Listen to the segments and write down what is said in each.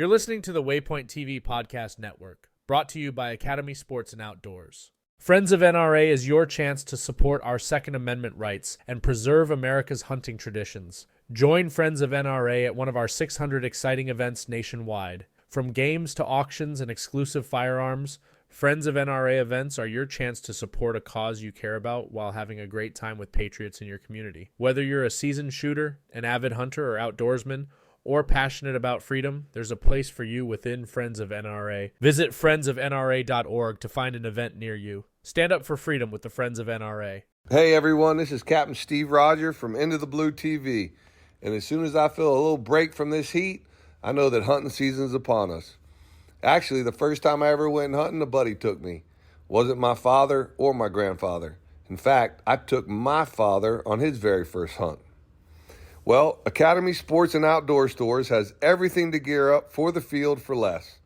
You're listening to the Waypoint TV Podcast Network, brought to you by Academy Sports and Outdoors. Friends of NRA is your chance to support our Second Amendment rights and preserve America's hunting traditions. Join Friends of NRA at one of our 600 exciting events nationwide. From games to auctions and exclusive firearms, Friends of NRA events are your chance to support a cause you care about while having a great time with patriots in your community. Whether you're a seasoned shooter, an avid hunter or outdoorsman, or passionate about freedom, there's a place for you within Friends of NRA. Visit friendsofnra.org to find an event near you. Stand up for freedom with the Friends of NRA. Hey everyone, this is Captain Steve Roger from Into the Blue TV. And as soon as I feel a little break from this heat, I know that hunting season is upon us. Actually, the first time I ever went hunting, a buddy took me. Wasn't my father or my grandfather. In fact, I took my father on his very first hunt. Well, Academy Sports and Outdoor Stores has everything to gear up for the field for less.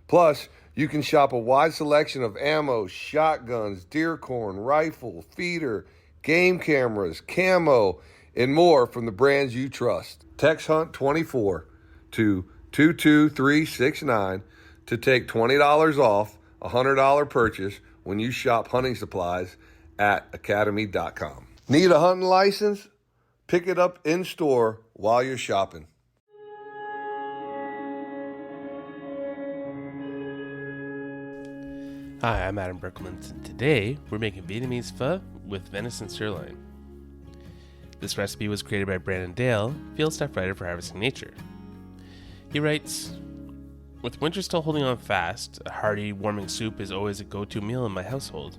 Plus, you can shop a wide selection of ammo, shotguns, deer corn, rifle, feeder, game cameras, camo, and more from the brands you trust. Text HUNT24 to 22369 to take $20 off a $100 purchase when you shop hunting supplies at academy.com. Need a hunting license? Pick it up in store while you're shopping. Hi, I'm Adam Berkelmans, and today we're making Vietnamese pho with venison sirloin. This recipe was created by Brandon Dale, field staff writer for Harvesting Nature. He writes, "With winter still holding on fast, a hearty, warming soup is always a go-to meal in my household.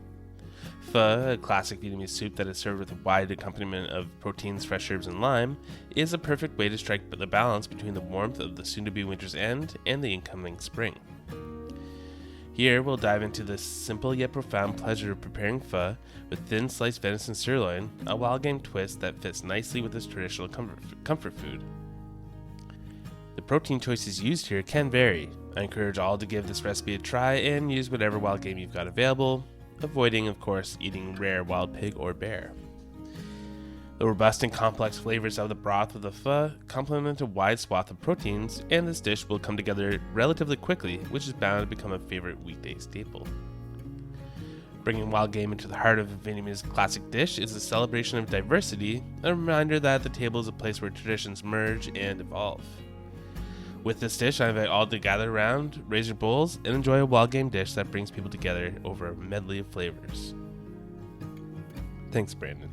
Pho, a classic Vietnamese soup that is served with a wide accompaniment of proteins, fresh herbs, and lime, is a perfect way to strike the balance between the warmth of the soon-to-be winter's end and the incoming spring. Here, we'll dive into the simple yet profound pleasure of preparing pho with thin sliced venison sirloin, a wild game twist that fits nicely with this traditional comfort food. The protein choices used here can vary. I encourage all to give this recipe a try and use whatever wild game you've got available, avoiding, of course, eating rare wild pig or bear. The robust and complex flavors of the broth of the pho complement a wide swath of proteins, and this dish will come together relatively quickly, which is bound to become a favorite weekday staple. Bringing wild game into the heart of a Vietnamese classic dish is a celebration of diversity, a reminder that the table is a place where traditions merge and evolve. With this dish, I invite all to gather around, raise your bowls, and enjoy a wild game dish that brings people together over a medley of flavors." Thanks, Brandon.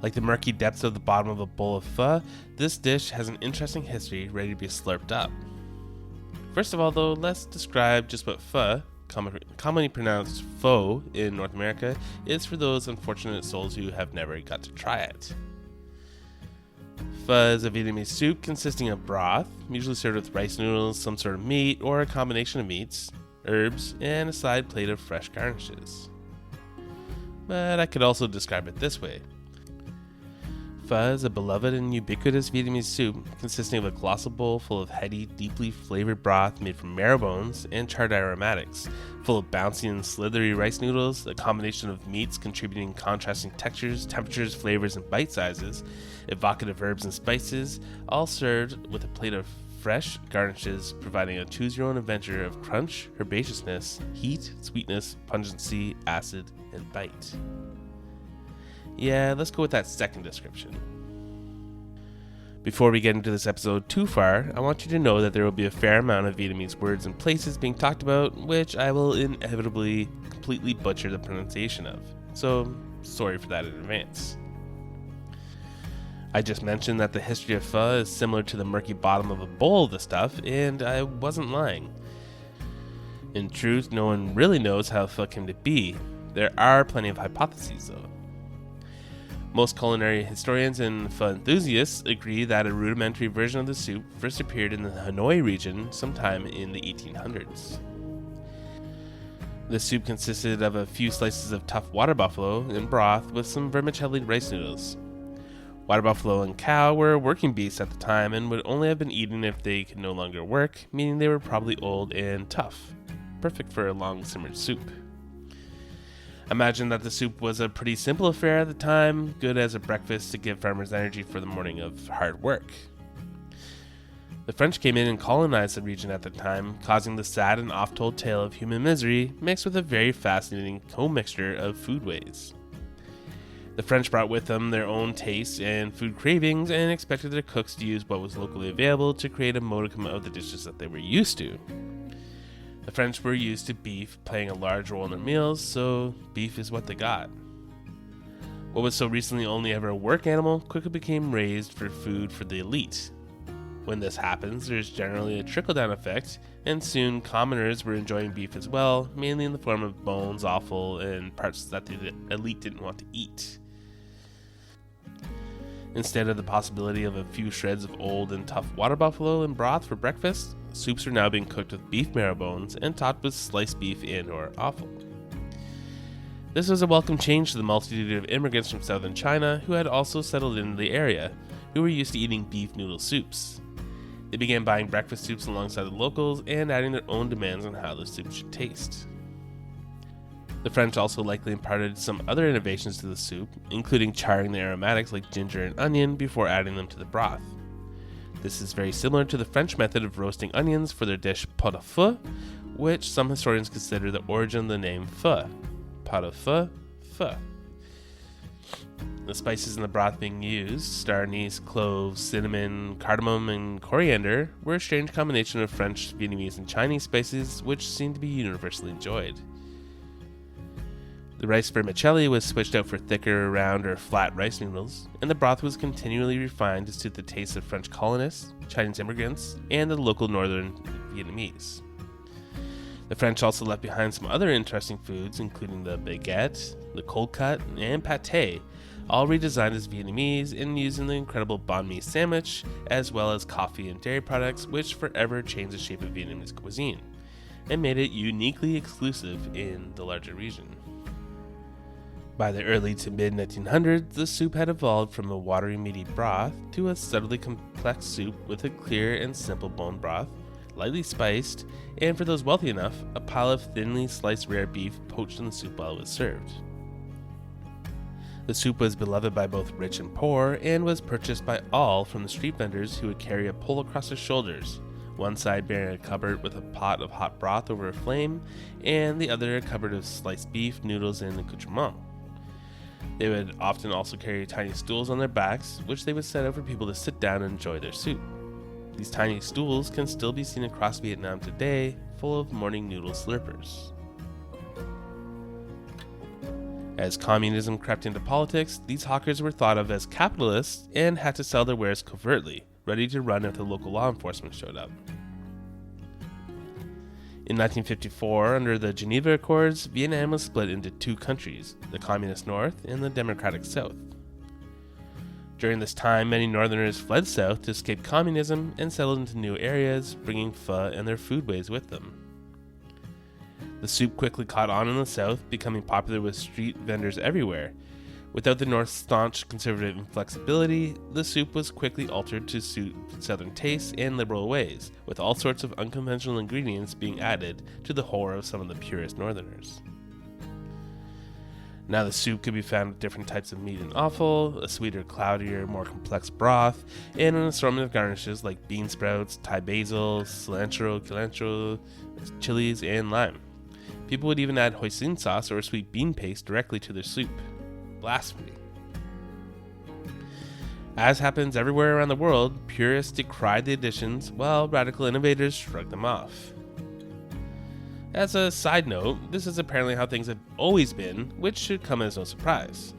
Like the murky depths of the bottom of a bowl of pho, this dish has an interesting history ready to be slurped up. First of all, though, let's describe just what pho, commonly pronounced pho in North America, is for those unfortunate souls who have never got to try it. Pho is a Vietnamese soup consisting of broth, usually served with rice noodles, some sort of meat, or a combination of meats, herbs, and a side plate of fresh garnishes. But I could also describe it this way. Pho is a beloved and ubiquitous Vietnamese soup consisting of a colossal bowl full of heady, deeply flavored broth made from marrow bones and charred aromatics, full of bouncy and slithery rice noodles, a combination of meats contributing contrasting textures, temperatures, flavors, and bite sizes, evocative herbs and spices, all served with a plate of fresh garnishes, providing a choose-your-own-adventure of crunch, herbaceousness, heat, sweetness, pungency, acid, and bite. Yeah, let's go with that second description. Before we get into this episode too far, I want you to know that there will be a fair amount of Vietnamese words and places being talked about, which I will inevitably completely butcher the pronunciation of. So, sorry for that in advance. I just mentioned that the history of pho is similar to the murky bottom of a bowl of the stuff, and I wasn't lying. In truth, no one really knows how pho came to be. There are plenty of hypotheses, though. Most culinary historians and pho enthusiasts agree that a rudimentary version of the soup first appeared in the Hanoi region sometime in the 1800s. The soup consisted of a few slices of tough water buffalo and broth with some vermicelli rice noodles. Water buffalo and cow were working beasts at the time and would only have been eaten if they could no longer work, meaning they were probably old and tough, perfect for a long simmered soup. Imagine that the soup was a pretty simple affair at the time, good as a breakfast to give farmers energy for the morning of hard work. The French came in and colonized the region at the time, causing the sad and oft-told tale of human misery mixed with a very fascinating commixture of foodways. The French brought with them their own tastes and food cravings and expected their cooks to use what was locally available to create a modicum of the dishes that they were used to. The French were used to beef playing a large role in their meals, so beef is what they got. What was so recently only ever a work animal quickly became raised for food for the elite. When this happens, there's generally a trickle-down effect, and soon commoners were enjoying beef as well, mainly in the form of bones, offal, and parts that the elite didn't want to eat. Instead of the possibility of a few shreds of old and tough water buffalo and broth for breakfast, soups are now being cooked with beef marrow bones and topped with sliced beef and or offal. This was a welcome change to the multitude of immigrants from southern China who had also settled into the area, who were used to eating beef noodle soups. They began buying breakfast soups alongside the locals and adding their own demands on how the soup should taste. The French also likely imparted some other innovations to the soup, including charring the aromatics like ginger and onion before adding them to the broth. This is very similar to the French method of roasting onions for their dish pot au feu, which some historians consider the origin of the name pho. Pot au feu, pho. The spices in the broth being used, star anise, cloves, cinnamon, cardamom, and coriander, were a strange combination of French, Vietnamese, and Chinese spices which seemed to be universally enjoyed. The rice vermicelli was switched out for thicker, round, or flat rice noodles, and the broth was continually refined to suit the tastes of French colonists, Chinese immigrants, and the local northern Vietnamese. The French also left behind some other interesting foods, including the baguette, the cold cut, and pâté, all redesigned as Vietnamese and using the incredible banh mi sandwich, as well as coffee and dairy products, which forever changed the shape of Vietnamese cuisine, and made it uniquely exclusive in the larger region. By the early to mid-1900s, the soup had evolved from a watery meaty broth to a subtly complex soup with a clear and simple bone broth, lightly spiced, and for those wealthy enough, a pile of thinly sliced rare beef poached in the soup while it was served. The soup was beloved by both rich and poor and was purchased by all from the street vendors who would carry a pole across their shoulders, one side bearing a cupboard with a pot of hot broth over a flame, and the other a cupboard of sliced beef, noodles, and accoutrement. They would often also carry tiny stools on their backs, which they would set out for people to sit down and enjoy their soup. These tiny stools can still be seen across Vietnam today, full of morning noodle slurpers. As communism crept into politics, these hawkers were thought of as capitalists and had to sell their wares covertly, ready to run if the local law enforcement showed up. In 1954, under the Geneva Accords, Vietnam was split into two countries, the Communist North and the Democratic South. During this time, many Northerners fled south to escape communism and settled into new areas, bringing pho and their foodways with them. The soup quickly caught on in the South, becoming popular with street vendors everywhere. Without the North's staunch conservative inflexibility, the soup was quickly altered to suit Southern tastes and liberal ways, with all sorts of unconventional ingredients being added to the horror of some of the purest Northerners. Now the soup could be found with different types of meat and offal, a sweeter, cloudier, more complex broth, and an assortment of garnishes like bean sprouts, Thai basil, cilantro, chilies, and lime. People would even add hoisin sauce or sweet bean paste directly to their soup. Blasphemy. As happens everywhere around the world, purists decried the additions, while radical innovators shrugged them off. As a side note, this is apparently how things have always been, which should come as no surprise.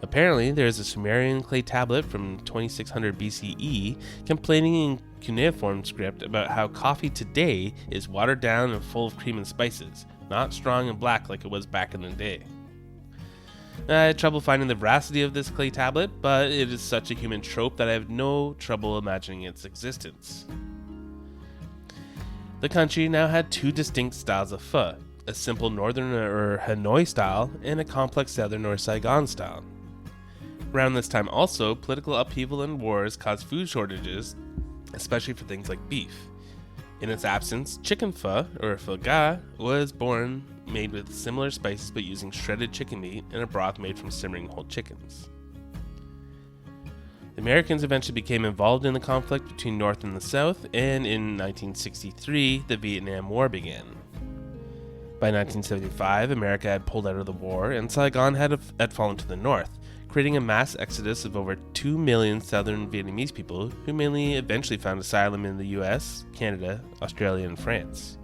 Apparently, there is a Sumerian clay tablet from 2600 BCE complaining in cuneiform script about how coffee today is watered down and full of cream and spices, not strong and black like it was back in the day. I had trouble finding the veracity of this clay tablet, but it is such a human trope that I have no trouble imagining its existence. The country now had two distinct styles of pho, a simple northern or Hanoi style and a complex southern or Saigon style. Around this time also, political upheaval and wars caused food shortages, especially for things like beef. In its absence, chicken pho, or pho ga, was born, made with similar spices but using shredded chicken meat and a broth made from simmering whole chickens. The Americans eventually became involved in the conflict between North and the South, and in 1963, the Vietnam War began. By 1975, America had pulled out of the war, and Saigon had fallen to the north, creating a mass exodus of over 2 million southern Vietnamese people who mainly eventually found asylum in the US, Canada, Australia, and France.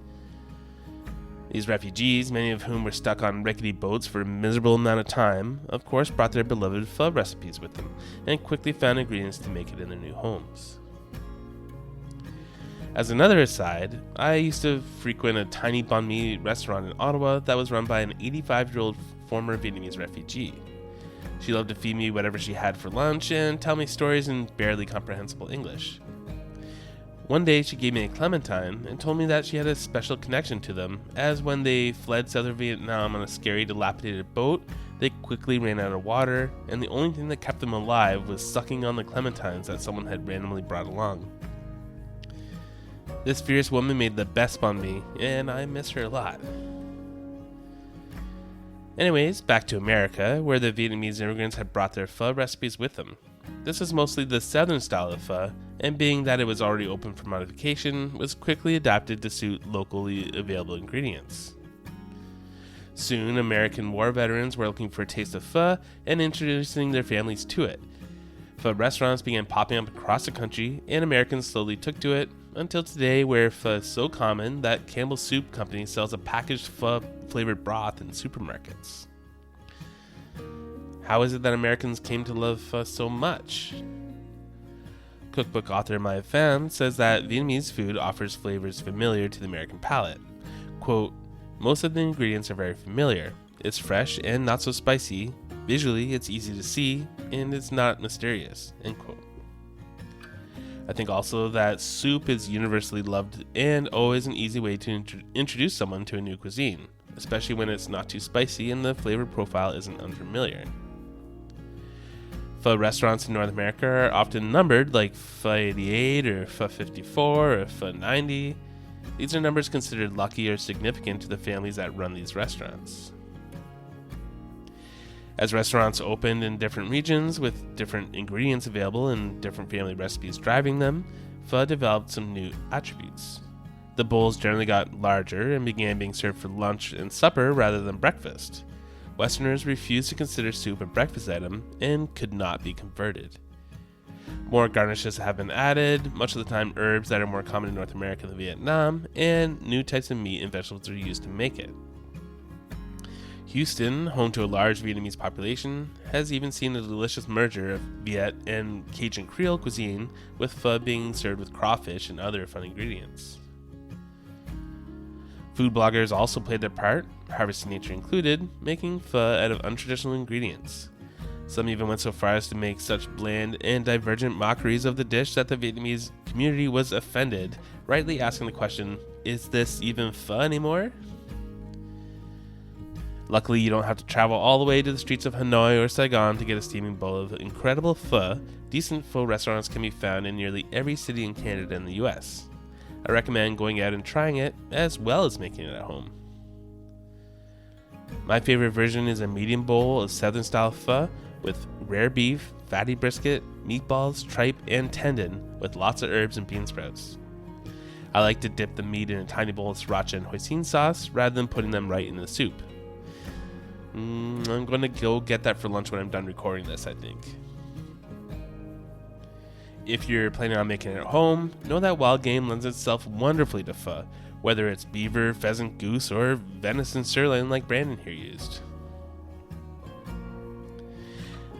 These refugees, many of whom were stuck on rickety boats for a miserable amount of time, of course brought their beloved pho recipes with them, and quickly found ingredients to make it in their new homes. As another aside, I used to frequent a tiny banh mi restaurant in Ottawa that was run by an 85-year-old former Vietnamese refugee. She loved to feed me whatever she had for lunch and tell me stories in barely comprehensible English. One day she gave me a clementine and told me that she had a special connection to them, as when they fled southern Vietnam on a scary, dilapidated boat, they quickly ran out of water, and the only thing that kept them alive was sucking on the clementines that someone had randomly brought along. This fierce woman made the best banh mi, and I miss her a lot. Anyways, back to America, where the Vietnamese immigrants had brought their pho recipes with them. This is mostly the southern style of pho, and being that it was already open for modification, was quickly adapted to suit locally available ingredients. Soon, American war veterans were looking for a taste of pho and introducing their families to it. Pho restaurants began popping up across the country, and Americans slowly took to it, until today, where pho is so common that Campbell's Soup Company sells a packaged pho flavored broth in supermarkets. How is it that Americans came to love pho so much? Cookbook author Maya Pham says that Vietnamese food offers flavors familiar to the American palate. Quote, "Most of the ingredients are very familiar. It's fresh and not so spicy. Visually, it's easy to see, and it's not mysterious." End quote. I think also that soup is universally loved and always an easy way to introduce someone to a new cuisine, especially when it's not too spicy and the flavor profile isn't unfamiliar. Pho restaurants in North America are often numbered like Pho 88 or Pho 54 or Pho 90. These are numbers considered lucky or significant to the families that run these restaurants. As restaurants opened in different regions with different ingredients available and different family recipes driving them, pho developed some new attributes. The bowls generally got larger and began being served for lunch and supper rather than breakfast. Westerners refused to consider soup a breakfast item and could not be converted. More garnishes have been added, much of the time herbs that are more common in North America than Vietnam, and new types of meat and vegetables are used to make it. Houston, home to a large Vietnamese population, has even seen a delicious merger of Viet and Cajun Creole cuisine, with pho being served with crawfish and other fun ingredients. Food bloggers also played their part, Harvesting Nature included, making pho out of untraditional ingredients. Some even went so far as to make such bland and divergent mockeries of the dish that the Vietnamese community was offended, rightly asking the question, is this even pho anymore? Luckily, you don't have to travel all the way to the streets of Hanoi or Saigon to get a steaming bowl of incredible pho. Decent pho restaurants can be found in nearly every city in Canada and the US. I recommend going out and trying it, as well as making it at home. My favorite version is a medium bowl of southern style pho with rare beef, fatty brisket, meatballs, tripe, and tendon with lots of herbs and bean sprouts. I like to dip the meat in a tiny bowl of sriracha and hoisin sauce rather than putting them right in the soup. I'm going to go get that for lunch when I'm done recording this, I think. If you're planning on making it at home, know that wild game lends itself wonderfully to pho, whether it's beaver, pheasant, goose, or venison sirloin like Brandon here used.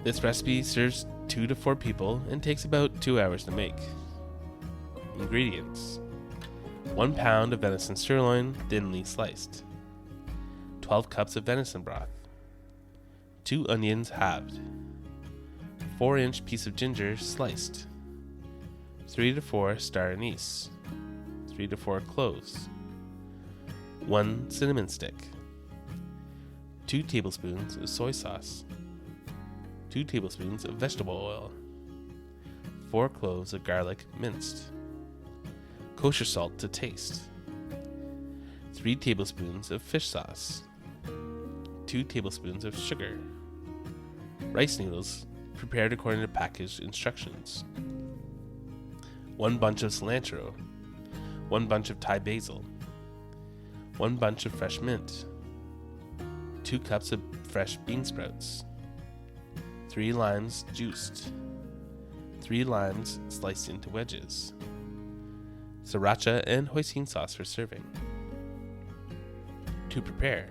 This recipe serves 2 to 4 people and takes about 2 hours to make. Ingredients: 1 pound of venison sirloin, thinly sliced. 12 cups of venison broth. 2 onions halved. 4-inch piece of ginger sliced. 3 to 4 star anise. 3 to 4 cloves. 1 cinnamon stick. 2 tablespoons of soy sauce. 2 tablespoons of vegetable oil. 4 cloves of garlic minced. Kosher salt to taste. 3 tablespoons of fish sauce. 2 tablespoons of sugar. Rice noodles prepared according to package instructions. 1 bunch of cilantro, 1 bunch of Thai basil, 1 bunch of fresh mint, 2 cups of fresh bean sprouts, 3 limes juiced, 3 limes sliced into wedges, sriracha and hoisin sauce for serving. To prepare,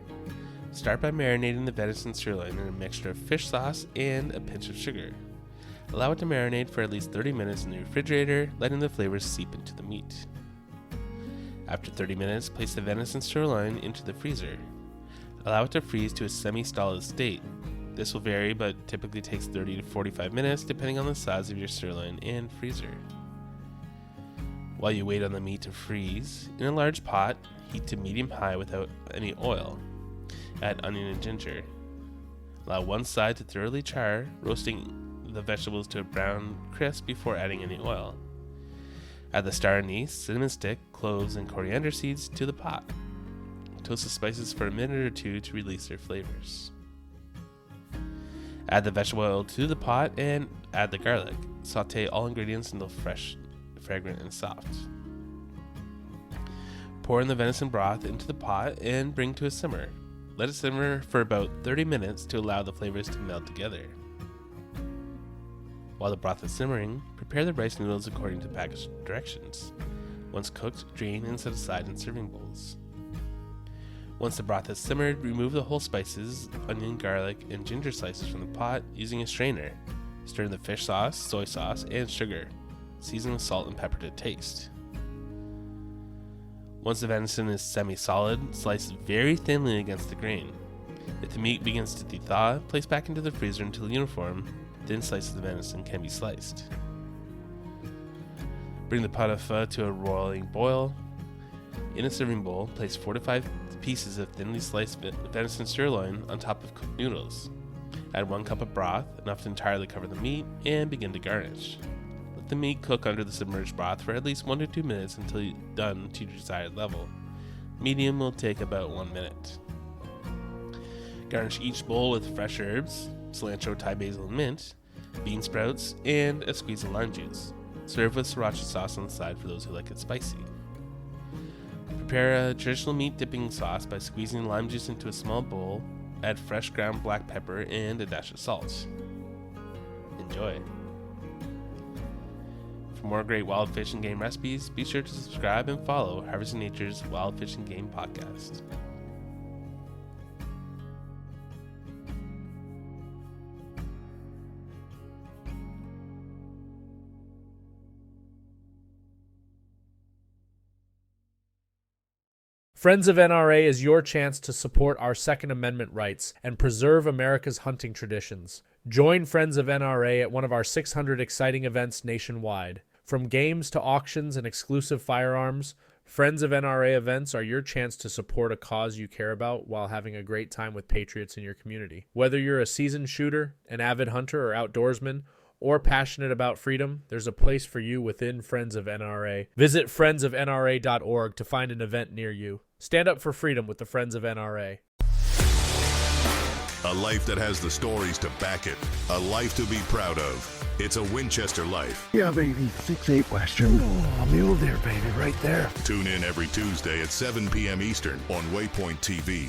start by marinating the venison sirloin in a mixture of fish sauce and a pinch of sugar. Allow it to marinate for at least 30 minutes in the refrigerator, letting the flavors seep into the meat. After 30 minutes, place the venison sirloin into the freezer. Allow it to freeze to a semi-stolid state. This will vary, but typically takes 30 to 45 minutes depending on the size of your sirloin and freezer. While you wait on the meat to freeze, in a large pot, heat to medium-high without any oil. Add onion and ginger. Allow one side to thoroughly char, roasting the vegetables to a brown crisp before adding any oil. Add the star anise, cinnamon stick, cloves, and coriander seeds to the pot. Toast the spices for a minute or 2 to release their flavors. Add the vegetable oil to the pot and add the garlic. Sauté all ingredients until fresh, fragrant, and soft. Pour in the venison broth into the pot and bring to a simmer. Let it simmer for about 30 minutes to allow the flavors to meld together. While the broth is simmering, prepare the rice noodles according to package directions. Once cooked, drain and set aside in serving bowls. Once the broth has simmered, remove the whole spices, onion, garlic, and ginger slices from the pot using a strainer. Stir in the fish sauce, soy sauce, and sugar. Season with salt and pepper to taste. Once the venison is semi-solid, slice very thinly against the grain. If the meat begins to thaw, place back into the freezer until uniform. Thin slices of venison can be sliced. Bring the pot of pho to a rolling boil. In a serving bowl, place 4 to 5 pieces of thinly sliced venison sirloin on top of cooked noodles. Add 1 cup of broth, enough to entirely cover the meat, and begin to garnish. Let the meat cook under the submerged broth for at least 1 to 2 minutes until done to your desired level. Medium will take about 1 minute. Garnish each bowl with fresh herbs, cilantro, Thai basil, and mint, bean sprouts, and a squeeze of lime juice. Serve with sriracha sauce on the side for those who like it spicy. Prepare a traditional meat dipping sauce by squeezing lime juice into a small bowl, add fresh ground black pepper and a dash of salt. Enjoy. For more great wild fish and game recipes, be sure to subscribe and follow Harvesting Nature's Wild Fish and Game podcast. Friends of NRA is your chance to support our Second Amendment rights and preserve America's hunting traditions. Join Friends of NRA at one of our 600 exciting events nationwide. From games to auctions and exclusive firearms, Friends of NRA events are your chance to support a cause you care about while having a great time with patriots in your community. Whether you're a seasoned shooter, an avid hunter or outdoorsman, or passionate about freedom, there's a place for you within Friends of NRA. Visit friendsofnra.org to find an event near you. Stand up for freedom with the Friends of NRA. A life that has the stories to back it. A life to be proud of. It's a Winchester life. Yeah, baby. 6'8" Western. Oh, mule deer, baby, right there. Tune in every Tuesday at 7 p.m. Eastern on Waypoint TV.